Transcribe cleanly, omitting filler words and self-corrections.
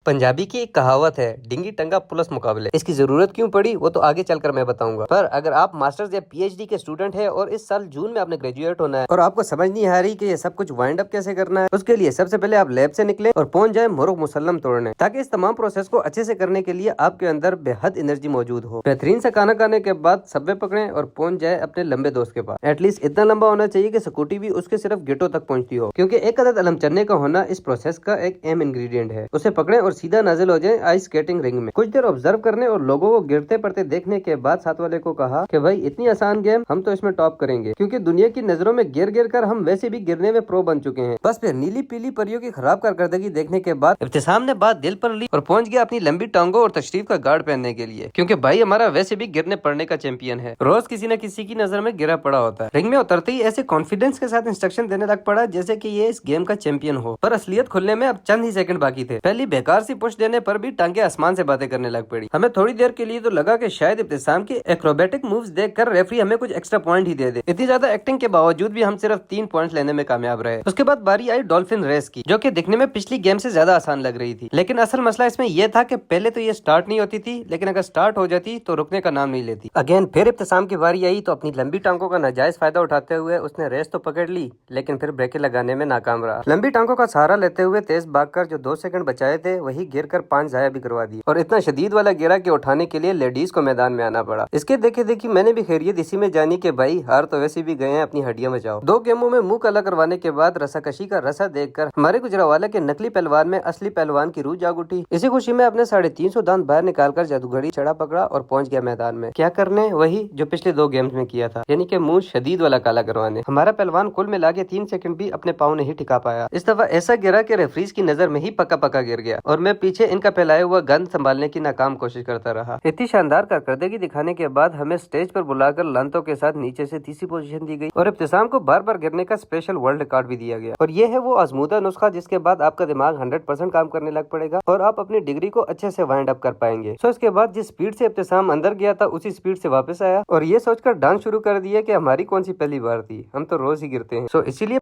पंजाबी की एक कहावत है, डिंगी टंगा पुलिस मुकाबले। इसकी जरूरत क्यों पड़ी वो तो आगे चलकर मैं बताऊंगा। पर अगर आप मास्टर्स या पीएचडी के स्टूडेंट हैं और इस साल जून में आपने ग्रेजुएट होना है और आपको समझ नहीं आ रही कि ये सब कुछ वाइंड अप कैसे करना है, उसके लिए सबसे पहले आप लैब से निकले और पहुंच जाए मुर्ग मुसल्लम तोड़ने, ताकि इस तमाम प्रोसेस को अच्छे से करने के लिए आपके अंदर बेहद एनर्जी मौजूद हो। बेहतरीन से खाना खाने के बाद सबवे पकड़े और पहुंच जाए अपने लंबे दोस्त के पास। एटलीस्ट इतना लंबा होना चाहिए कि स्कूटी भी उसके सिर्फ गेटों तक पहुंचती हो, क्योंकि एक अदद अलम चन्ने का होना इस प्रोसेस का एक अहम इंग्रेडिएंट है। उसे पकड़े और सीधा नाजिल हो जाए आइस स्केटिंग रिंग में। कुछ देर ऑब्जर्व करने और लोगों को गिरते पड़ते देखने के बाद साथ वाले को कहा कि भाई इतनी आसान गेम, हम तो इसमें टॉप करेंगे, क्योंकि दुनिया की नजरों में गिर गिर कर हम वैसे भी गिरने में प्रो बन चुके हैं। बस फिर नीली पीली परियों की खराब कारकर्दगी देखने के बाद इब्तिसाम ने बात दिल पर ली और पहुंच गया अपनी लंबी टांगों और तशरीफ का गार्ड पहनने के लिए, क्योंकि भाई हमारा वैसे भी गिरने पड़ने का चैंपियन है। रोज किसी न किसी की नजर में गिरा पड़ा होता है। रिंग में उतरते ही ऐसे कॉन्फिडेंस के साथ इंस्ट्रक्शन देने लग पड़ा जैसे कि ये इस गेम का चैंपियन हो। पर असलियत खुलने में अब चंद ही सेकंड बाकी थे। पहली बेकार सी पुश देने पर भी टांगे आसमान से बातें करने लग पड़ी। हमें थोड़ी देर के लिए तो लगा कि शायद इब्तिसाम की एक्रोबेटिक मूव्स देखकर रेफरी हमें कुछ एक्स्ट्रा पॉइंट ही दे दे। इतनी ज्यादा एक्टिंग के बावजूद भी हम सिर्फ 3 पॉइंट्स लेने में कामयाब रहे। उसके बाद बारी आई डॉल्फिन रेस की, जो कि दिखने में पिछली गेम से ज्यादा आसान लग रही थी। लेकिन असल मसला इसमें यह था कि पहले तो ये स्टार्ट नहीं होती थी, लेकिन अगर स्टार्ट हो जाती तो रुकने का नाम नहीं लेती। अगेन फिर इब्तिसाम की बारी आई तो अपनी लंबी टांगों का नाजायज फायदा उठाते हुए उसने रेस तो पकड़ ली, लेकिन फिर ब्रेकें लगाने में नाकाम रहा। लंबी टांगों का सहारा लेते हुए तेज भागकर जो 2 सेकंड बचाए थे वही गिरकर 5 जाया भी करवा दी, और इतना शदीद वाला गिरा कि उठाने के लिए लेडीज को मैदान में आना पड़ा। इसके देखे देखी मैंने भी खैरियत इसी में जानी कि भाई हार तो वैसे भी गए हैं, अपनी हड्डियां बचाओ। 2 गेमों में मुंह काला करवाने के बाद रसाकशी का रसा देखकर हमारे गुजरावाला के नकली पहलवान में असली पहलवान की रूह जाग उठी। इसी खुशी में अपने 350 दांत बाहर निकालकर जादूगरी चढ़ा पकड़ा और पहुंच गया मैदान में। क्या करने? वही जो पिछले 2 गेम्स में किया था, यानी कि मुंह शदीद वाला काला करवाने। हमारा पहलवान कुल मिला के 3 सेकंड भी अपने पाँव नहीं टिका पाया। इस दफा ऐसा गिरा कि रेफरीज की नजर में ही पक्का पक्का गिर गया और मैं पीछे इनका फैलाया हुआ गंद संभालने की नाकाम कोशिश करता रहा। इतनी शानदार कारकर्दगी दिखाने के बाद हमें स्टेज पर बुलाकर लांतों के साथ नीचे से तीसरी पोजीशन दी गई और इब्तिसाम को बार बार गिरने का स्पेशल वर्ल्ड रिकॉर्ड भी दिया गया। और ये है वो आजमूदा नुस्खा जिसके बाद आपका दिमाग 100% काम करने लग पड़ेगा और आप अपनी डिग्री को अच्छे से वाइंड अप कर पाएंगे। सो इसके बाद जिस स्पीड से इब्तिसाम अंदर गया था उसी स्पीड से वापस आया और ये सोचकर डांस शुरू कर दिया कि हमारी कौन सी पहली बार थी, हम तो रोज ही गिरते हैं। सो इसीलिए